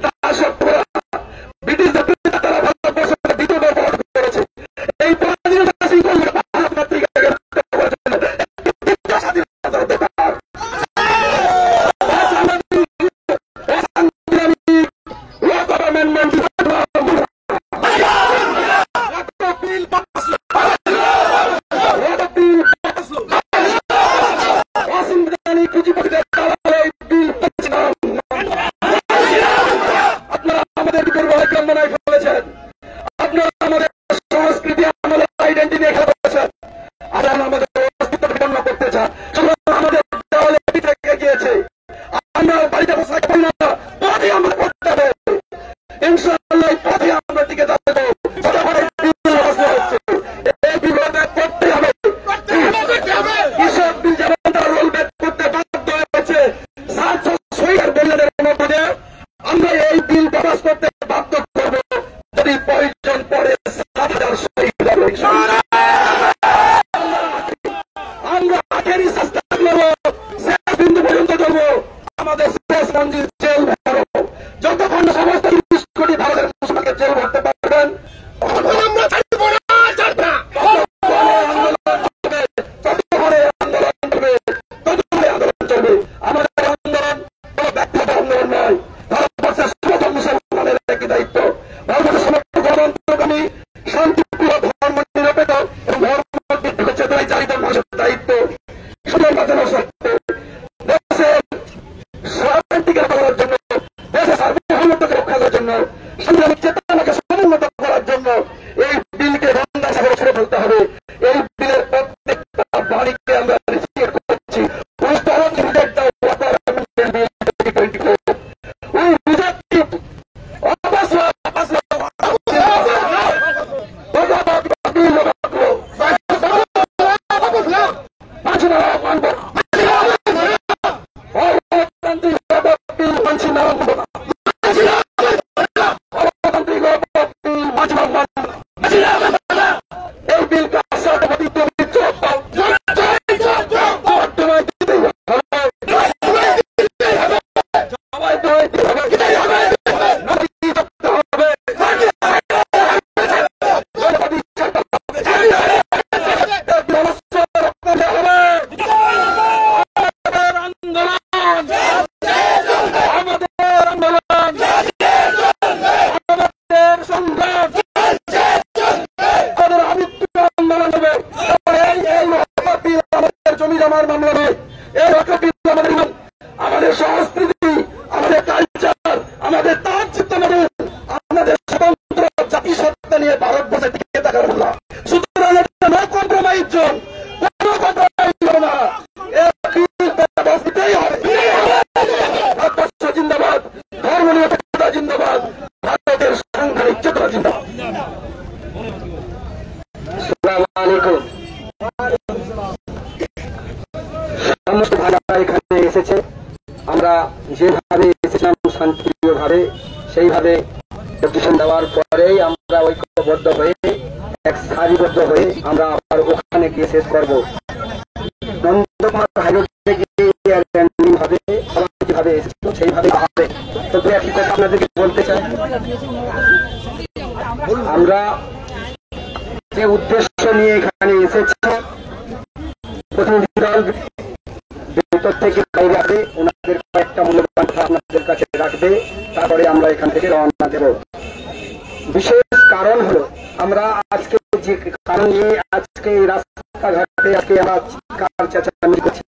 বিশেষ কারণ হলো আমরা আজকে যে কারণ নিয়ে আজকে রাস্তাঘাটে আজকে আমরা চিৎকার চেঁচামেচি করছি,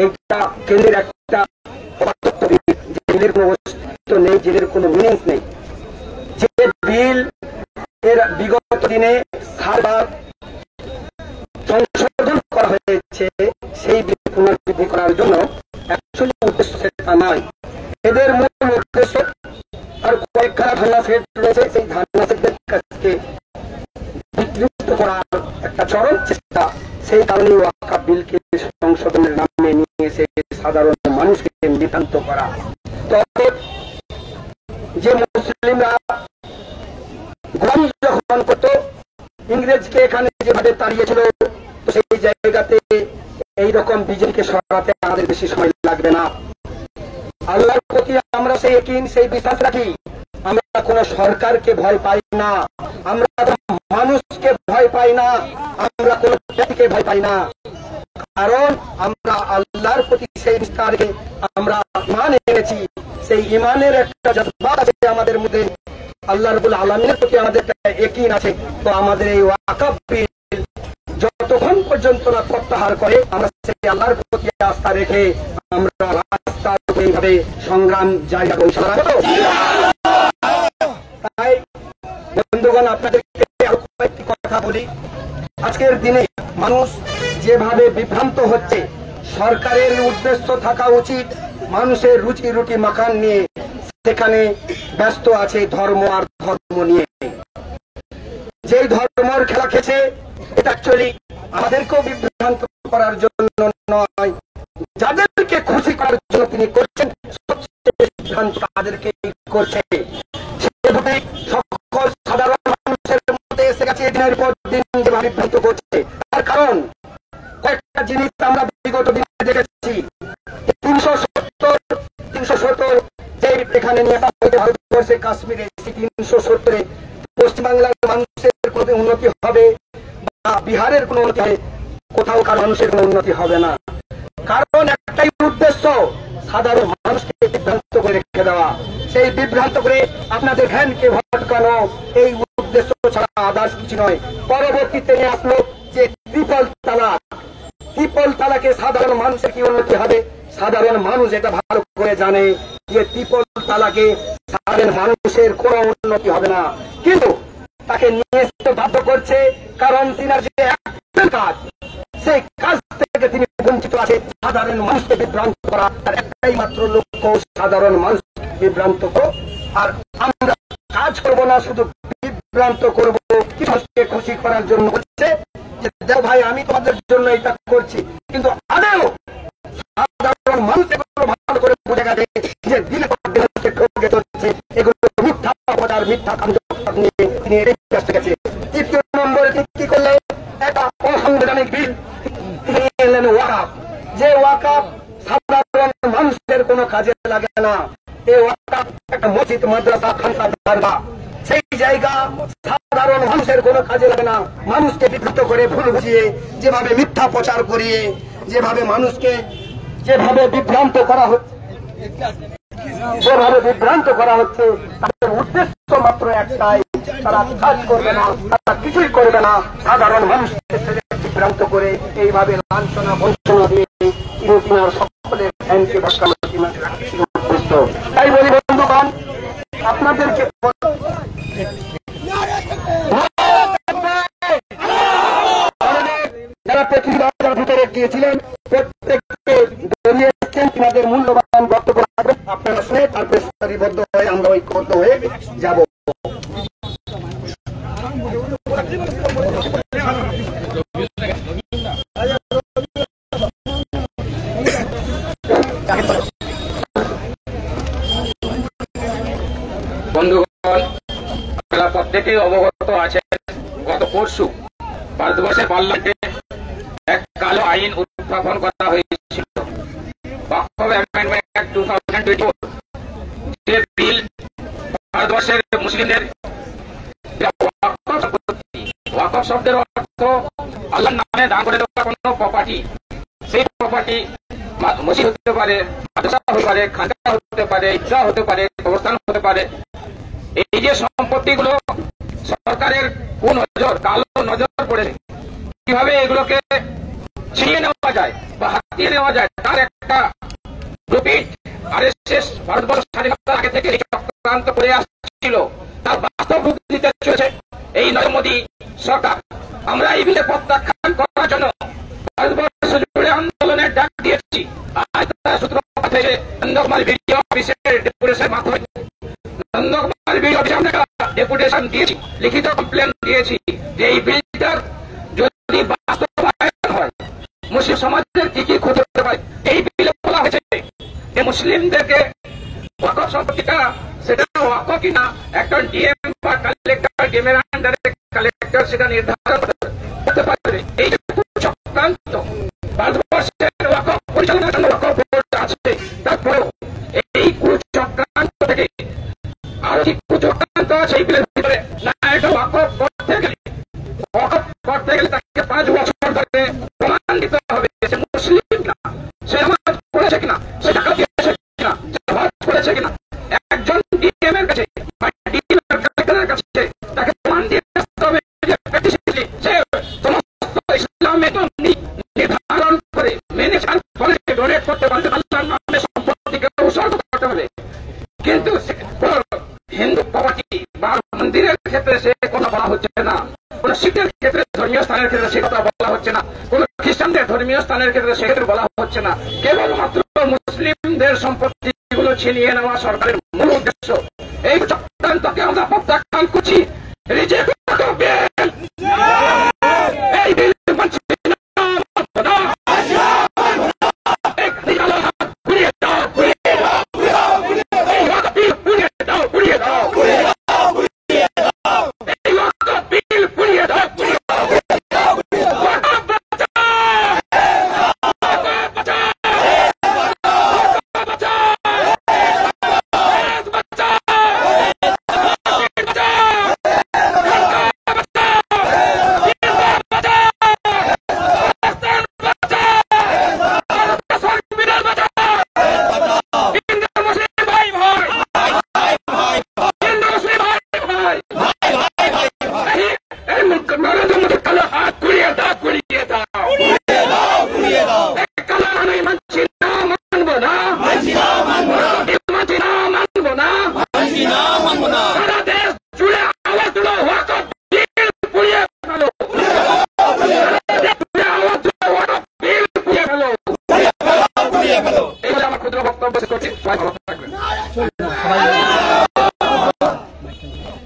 এইটা কেন্দ্রের একটা জেলের কোনো অস্তিত্ব নেই, জেলের কোনো মিনিংস নেই। যে বিল এর বিগত দিনে সারবার সংশোধন করা হয়েছে, সেই বিল পুনর্বৃদ্ধি করার জন্য অ্যাকচুয়ালি উদ্দেশ্য সেটা নয়। এদের মূল উদ্দেশ্য আর কয়েকখানা ধারণা সেট রয়েছে, সেই ধারণা সেটের কাছে বিকৃত করার একটা চরম চেষ্টা। সেই কারণে ওয়াকফ বিলকে সংশোধনের নামে নিয়ে এসে সাধারণ মানুষকে বিভ্রান্ত করা। তবে যে মুসলিমরা গোলামি যখন করত, ইংরেজকে এখানে যেভাবে তাড়িয়েছিল, তো সেই জায়গাতে এইরকম বিজেপিকে সরাতে আমাদের বেশি সময় লাগবে না। আল্লাহর প্রতি আমরা সেই একই সেই বিশ্বাস রাখি। আমরা কোন সরকারকে ভয় পাই না, আমরা মানুষকে ভয় পাই না, আমরা কোন ব্যক্তিকে ভয় পাই না। কারণ আমরা আল্লাহর প্রতি সেই বিস্তারে আমরা ইমান এনেছি, সেই ইমানের একটা জজবাত আছে আমাদের মধ্যে, আল্লাহ রাব্বুল আলামিনের প্রতি আমাদের একটা ইয়াকিন আছে। তো আমাদের এই ওয়াকফ বিল যতক্ষণ পর্যন্ত না প্রত্যাহার করে, আমরা সেই আল্লাহর প্রতি আস্থা রেখে আমরা রাস্তা এইভাবে সংগ্রাম জারি রাখবো ইনশাআল্লাহ। তাই বন্ধুগণ, আপনাদেরকে আরো কয়েকটি কথা বলি। আজকের দিনে মানুষ যেভাবে বিভ্রান্ত হচ্ছে, সরকারের উদ্দেশ্য থাকা উচিত মানুষের রুচি রুটি মাখান নিয়ে, সেখানে ব্যস্ত আছে ধর্ম আর ধর্ম নিয়ে। যেই ধর্মর খেলা খেলছে, এটা অ্যাকচুয়ালি আমাদেরকেও বিভ্রান্ত করার জন্য নয়, যাদেরকে খুশি করার জন্য তিনি করছেন, সবচেয়ে বিভ্রান্ত তাদেরকে করছে। সকল সাধারণ মানুষের মধ্যে এসে গেছে দিনের পর দিন যেভাবে বিভ্রান্ত করছে। তার কারণ কয়েকটা জিনিস আমরা বিগত দিনে দেখেছি। 370 যে এখানে নিয়ে আসা হয়েছে ভারতবর্ষে কাশ্মীরে, 370-এ পশ্চিমবাংলার মানুষের কোনো উন্নতি হবে বা বিহারের কোনো উন্নতি হবে, কোথাও কার মানুষের কোনো উন্নতি হবে না। কারণ একটাই উদ্দেশ্য, সাধারণ মানুষকে বিভ্রান্ত করে রেখে দেওয়া। সেই বিভ্রান্ত করে আপনাদের ধ্যানকে ভটকানো, এই উদ্দেশ্য ছাড়া আদার্স কিছু নয়। পরবর্তীতে নিয়ে আসলো যে ট্রিপল তালাক। ট্রিপল তালাকে সাধারণ মানুষের কি উন্নতি হবে? সাধারণ মানুষ এটা ভালো করে জানে যে ট্রিপল তালাকে সাধারণ মানুষের কোনো উন্নতি হবে না, কিন্তু তাকে নিয়ে আসতে বাধ্য করছে। কারণ তিনার যে একটাই কাজ, সেই কাজ থেকে তিনি বঞ্চিত আছে। সাধারণ মানুষকে বিভ্রান্ত করা তার একটাই মাত্র লক্ষ্য, সাধারণ মানুষ বিভ্রান্ত করো। আর আমরা কাজ করবো না, শুধু বিভ্রান্ত করবো, মানুষকে খুশি করার জন্য হচ্ছে যে দেখো ভাই, আমি তোমাদের জন্য এটা করছি, কিন্তু আদেও সাধারণ মানুষ এগুলো ভালো করে বুঝে গেছে যে দিনে দিনে ঠকে চলছে। এগুলো মিথ্যা প্রচার, মিথ্যা কাণ্ড নিয়ে তিনি এড়িয়ে গেছে। তৃতীয় নম্বরে কি করলে, একটা অসাংবিধানিক বিল তিনি এলেন ওয়াকফ। যে ওয়াকফ সাধারণ মানুষের কোনো কাজে লাগে না। এই ওয়াকফ একটা মসজিদ, মাদ্রাসা, খানকা, দরগাহ, সেই জায়গা সাধারণ মানুষের কোনো কাজে লাগে না। মানুষকে বিভ্রান্ত করে ভুল বুঝিয়ে যেভাবে মিথ্যা প্রচার করিয়ে যেভাবে মানুষকে যেভাবে বিভ্রান্ত করা হচ্ছে, তাদের উদ্দেশ্য মাত্র একটাই, তারা কাজ করবে না, তারা কিছুই করবে না। সাধারণ মানুষকে বিভ্রান্ত করে এইভাবে লাঞ্ছনা বঞ্চনা দিয়ে তিনার সকলের ধ্যানকে ভটকানো উদ্দেশ্য। তাই বলি বন্ধুগণ, আপনাদেরকে যারা প্রতিবাদের ভিতরে গিয়েছিলেন, প্রত্যেককে বেরিয়ে এসেছেন, তিনাদের মূল্যবান বক্তব্য রাখবেন। আপনারা শুনে তারপরে সারিবদ্ধ হয়ে আমরা ঐক্যবদ্ধ হয়ে যাব। বন্ধুগণ, আপনারা প্রত্যেকেই অবগত আছেন, গত পরশু ভারতবর্ষের পার্লামেন্টে এক কালো আইন উত্থাপন করা হয়েছিল, ওয়াকফ অ্যামেন্ডমেন্ট অ্যাক্ট 2024। যে বিল ভারতবর্ষের মুসলিমদের ওয়াকফ শব্দের অর্থ আল্লাহর নামে দান করে দেওয়া কোনো প্রপার্টি। সেই প্রপার্টি মসজিদ হতে পারে, মাদ্রাসা হতে পারে, খানকা হতে পারে, ঈদগাহ হতে পারে, কবরস্থান হতে পারে। এই যে সম্পত্তিগুলো সরকারের কুনজর, কালো নজর পড়েছে, কিভাবে এগুলোকে ছিনিয়ে নেওয়া যায় বা হাতিয়ে নেওয়া যায় তার একটা রূপিট আরএসএস ভারতবর্ষ স্বাধীনতার আগে থেকে চক্রান্ত করে আসছিল, তার বাস্তব রূপ দিতে চলেছে এই নরেন্দ্র মোদী সরকার। আমরা এই বিলে প্রত্যাখ্যান করার জন্য ভারতবর্ষ জুড়ে আন্দোলনের ডাক দিয়েছি। আজ তার সূত্রপাত হয়েছে নন্দকুমার বিডিও অফিসের ডেপুটেশনের মাধ্যমে। নন্দকুমার বিডিও অফিসে আমরা ডেপুটেশন দিয়েছি, লিখিত কমপ্লেন দিয়েছি যে এই বিলটার যদি বাস্তবায়ন হয় মুসলিম সমাজের কি কি ক্ষতি হতে পারে। এই বিলে বলা হয়েছে যে মুসলিমদেরকে ওয়াকফ সম্পত্তিটা সেটা ওয়াকফ কিনা একটা ডিএম বা কালেক্টর, ডিএমের আন্ডারে কালেক্টর সেটা নির্ধারণ করতে পারবে। এই যে চক্রান্ত ভারতবর্ষের ওয়াকফ পরিচালনার জন্য ওয়াকফ বোর্ড আছে, তারপরেও এই কুচক্রান্ত থেকে আরো কি কুচক্রান্ত আছে এই বিলের ভিতরে। না, এটা ওয়াকফ করতে গেলে তাকে 5 বছর ধরে প্রমাণ দিতে হবে সে মুসলিম কিনা, সে নামাজ পড়েছে কিনা, সে টাকা দিয়েছে কিনা, সে হজ করেছে কিনা। একজন ডিএম এর কাছে বা ডিএম এর কালেক্টরের কাছে তাকে প্রমাণ দিয়ে আসতে হবে যে প্র্যাকটিসলি সে সমস্ত ইসলামের নির্ধারণ করে মেনে কলেজে ডোনেট করতে পারবে, আল্লাহর নামে সম্পত্তিকে উৎসর্গ করতে হবে। কিন্তু হিন্দু প্রপার্টি বা মন্দিরের ক্ষেত্রে সে কথা বলা হচ্ছে না, কোন শিখের ক্ষেত্রে ধর্মীয় স্থানের ক্ষেত্রে সে কথা বলা হচ্ছে না, কোন খ্রিস্টানদের ধর্মীয় স্থানের ক্ষেত্রে সেক্ষেত্রে বলা হচ্ছে না। কেবলমাত্র মুসলিমদের সম্পত্তিগুলো ছিনিয়ে নেওয়া সরকারের মূল উদ্দেশ্য। এই চক্রান্তকে আমরা প্রত্যাখ্যান করছি। রিজেক্ট বিল, এই বিল মানছি না।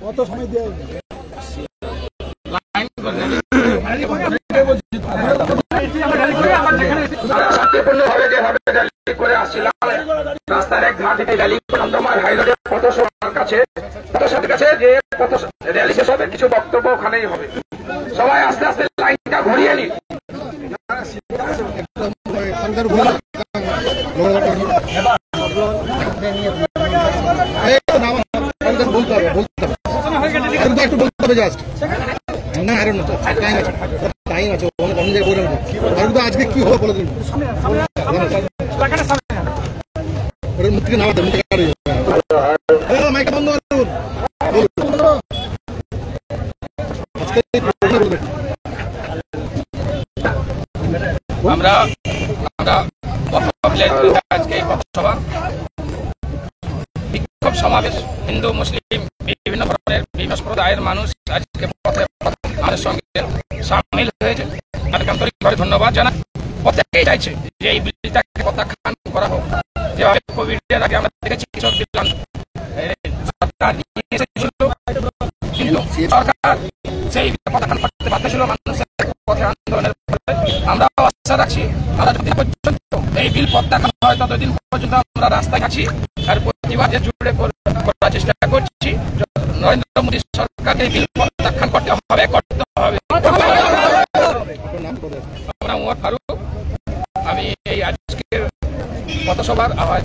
কত সময় দিয়ে শান্তিপূর্ণভাবে যেভাবে র্যালি করে আসছিলাম, রাস্তার এক ঘাট থেকে র্যালি নন্দকুমার হাইরোডের পথসভার কাছে যে র্যালি শেষ হবে, কিছু বক্তব্য ওখানেই হবে। সবাই আস্তে আস্তে লাইনটা ঘুরিয়ে নিন। একটু বলতে হবে জাস্ট না, টাইম আছে আজকে কি হবে বলে দিন। মুখ থেকে নামাতে মাইকে বন্ধ করুন। আমরা আজকে এই পথসভা বিক্ষোভ সমাবেশ হিন্দু মুসলিম বিভিন্ন ধরনের বিভিন্ন সম্প্রদায়ের মানুষ আজকে পথে আমাদের সঙ্গে সামিল হয়েছে। তাদেরকে আন্তরিকভাবে ধন্যবাদ জানাই। প্রত্যেকেই চাইছে যে এই বিলটাকে প্রত্যাখ্যান করা হোক। যেভাবে কোভিডের আগে আমরা দেখেছি কৃষক বিল সরকার নিয়ে এসেছিল, কিন্তু সরকার সেই প্রত্যাখ্যান করতে বাধ্য ছিল মানুষের পথে আন্দোলনের ফলে। আমরা আশা রাখছি আমরা যতদিন পর্যন্ত এই বিল প্রত্যাখ্যান হয় ততদিন পর্যন্ত আমরা রাস্তায় আছি আর প্রতিবাদে জুড়ে করার চেষ্টা করছি। নরেন্দ্র মোদী সরকারকে এই বিল প্রত্যাখ্যান করতে হবে। আমরা উমর ফারুক, আমি এই আজকের পথসভার আওয়াজ।